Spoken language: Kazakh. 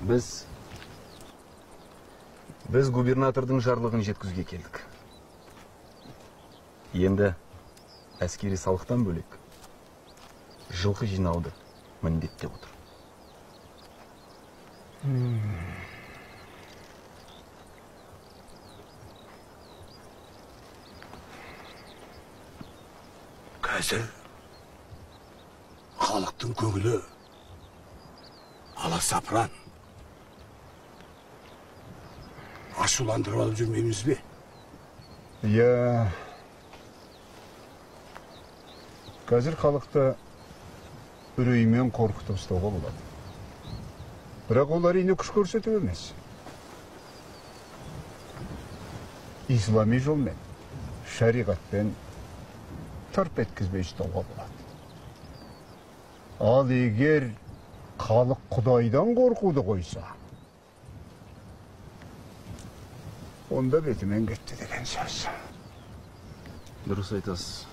Biz губернатордың жарлығын жеткізуге келдік. Енді әскери салықтан бөлек жылқы жинауды міндеттеп отыр. Қазір халықтың көңілі аласапыран. Ашуландырып алып жүрмейміз бе? Я... Қазір халықты үреймен қорқытып ұстауға болады. Бірақ ол әрине күш көрсетіп емес. Ислами жолмен, шариғатпен тырп еткізбей ұстауға болады. Ал егер халық Құдайдан қорқуды қойса, онда бетімен кетті деген сөз. Дұрыс айтасыз.